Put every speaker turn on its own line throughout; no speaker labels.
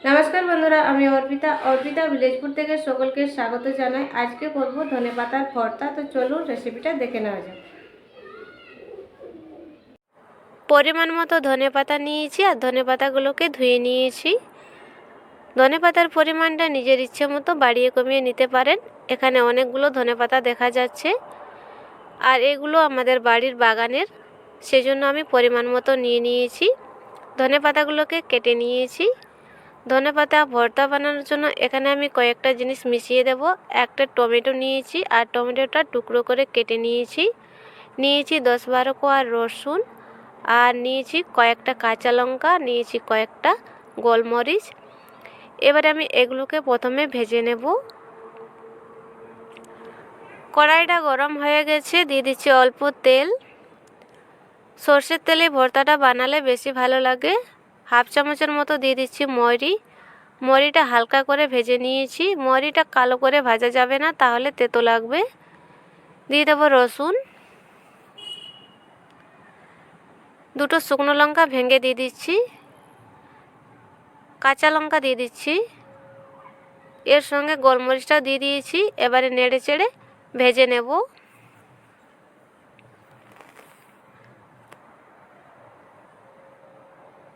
নমস্কার বন্ধুরা, আমি অর্পিতা ভিলেজপুর থেকে সকলকে স্বাগত জানাই। আজকে করব ধনেপাতার ভর্তা। তো চলুন রেসিপিটা দেখে নেওয়া যাক। পরিমাণ মতো ধনেপাতা নিয়েছি আর ধনেপাতাগুলোকে ধুয়ে নিয়েছি। ধনেপাতার পরিমাণটা নিজের ইচ্ছে মতো বাড়িয়ে কমিয়ে নিতে পারেন। এখানে অনেকগুলো ধনেপাতা দেখা যাচ্ছে আর এগুলো আমাদের বাড়ির বাগানের, সেজন্য আমি পরিমাণ মতো নিয়ে নিয়েছি। ধনেপাতাগুলোকে কেটে নিয়েছি। ধনেপাতা ভর্তা বানানোর জন্য এখানে আমি কয়েকটা জিনিস মিশিয়ে দেব। একটা টমেটো নিয়েছি আর টমেটোটা টুকরো করে কেটে নিয়েছি। 10-12 কোয়া রসুন আর নিয়েছি কয়েকটা কাঁচা লঙ্কা, নিয়েছি কয়েকটা গোলমরিচ। এবারে আমি এগুলোকে প্রথমে ভেজে নেব। কড়াইটা গরম হয়ে গেছে, দিয়ে দিচ্ছি অল্প তেল। সর্ষের তেলে ভর্তাটা বানালে বেশি ভালো লাগে। হাফ চামচের মতো দিয়ে দিচ্ছি মৌরি। মৌরিটা হালকা করে ভেজে নিয়েছি। মৌরিটা কালো করে ভাজা যাবে না, তাহলে তেতো লাগবে। দিয়ে দেবো রসুন। দুটো শুকনো লঙ্কা ভেঙে দিয়ে দিচ্ছি। কাঁচা লঙ্কা দিয়ে দিচ্ছি। এর সঙ্গে গোলমরিচটাও দিয়ে দিয়েছি। এবারে নেড়ে চেড়ে ভেজে নেব।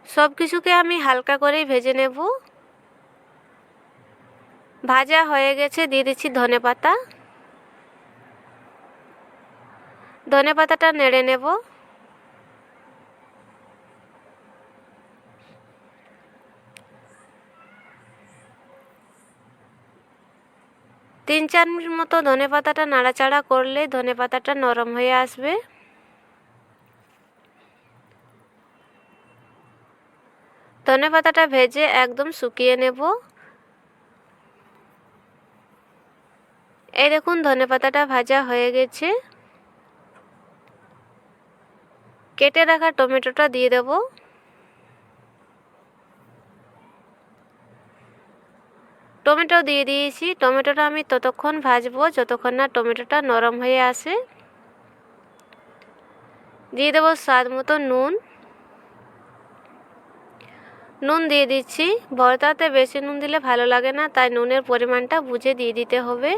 সব কিছুকে আমি হালকা করেই ভেজে নেব। ভাজা হয়ে গেছে, দিয়ে দিচ্ছি ধনেপাতা। ধনেপাতাটা নেড়ে নেব। তিন চার মিনিট মতো ধনেপাতাটা নাড়াচাড়া করলে ধনেপাতাটা নরম হয়ে আসবে। ধনেপাতাটা ভেজে একদম শুকিয়ে নেব। এই দেখুন ধনেপাতাটা ভাজা হয়ে গেছে। কেটে রাখা টমেটোটা দিয়ে দেব। টমেটো দিয়ে দিয়েছি। টমেটোটা আমি ততক্ষণ ভাজবো যতক্ষণ না টমেটোটা নরম হয়ে আসে। দিয়ে দেবো স্বাদ মতো নুন। নুন দিয়ে দিচ্ছি। ভর্তাতে বেশি নুন দিলে ভালো লাগে না, তাই নুনের পরিমাণটা বুঝে দিয়ে দিতে হবে।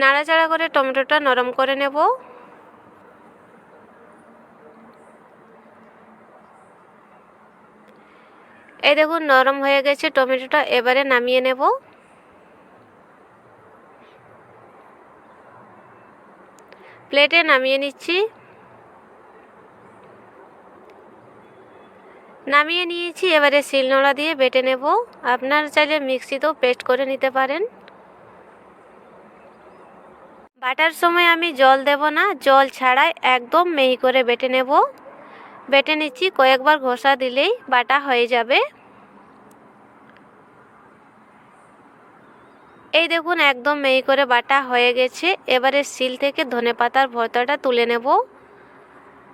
নাড়াচাড়া করে টমেটোটা নরম করে নেব। এই দেখুন নরম হয়ে গেছে টমেটোটা। এবারে নামিয়ে নেব। প্লেটে নামিয়ে নিচ্ছি। নামিয়ে নিয়েছি। এবারে শিলনোড়া দিয়ে বেটে নেব। আপনারা চাইলে মিক্সিতেও পেস্ট করে নিতে পারেন। বাটার সময় আমি জল দেব না, জল ছাড়াই একদম মিহি করে বেটে নেব। বেটে নিচ্ছি। কয়েকবার ঘষা দিলেই বাটা হয়ে যাবে। এই দেখুন একদম মিহি করে বাটা হয়ে গেছে। এবারে শিল থেকে ধনেপাতার ভর্তাটা তুলে নেব।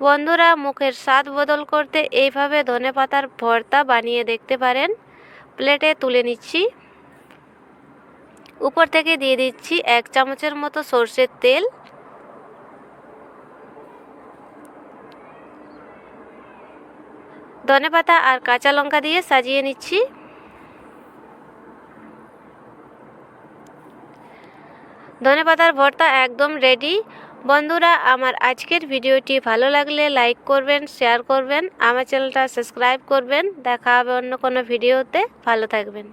বন্ধুরা, মুখের স্বাদ বদল করতে এইভাবে ধনেপাতার ভর্তা বানিয়ে দেখতে পারেন। প্লেটে তুলে নিচ্ছি। উপর থেকে দিয়ে দিচ্ছি 1 চামচের মতো সরষের তেল। ধনেপাতা আর কাঁচা লঙ্কা দিয়ে সাজিয়ে নিচ্ছি। ধনেপাতার ভর্তা একদম রেডি। বন্ধুরা, আমার আজকের ভিডিওটি ভালো লাগলে লাইক করবেন, শেয়ার করবেন, আমার চ্যানেলটা সাবস্ক্রাইব করবেন। দেখা হবে অন্য কোনো ভিডিওতে। ভালো থাকবেন।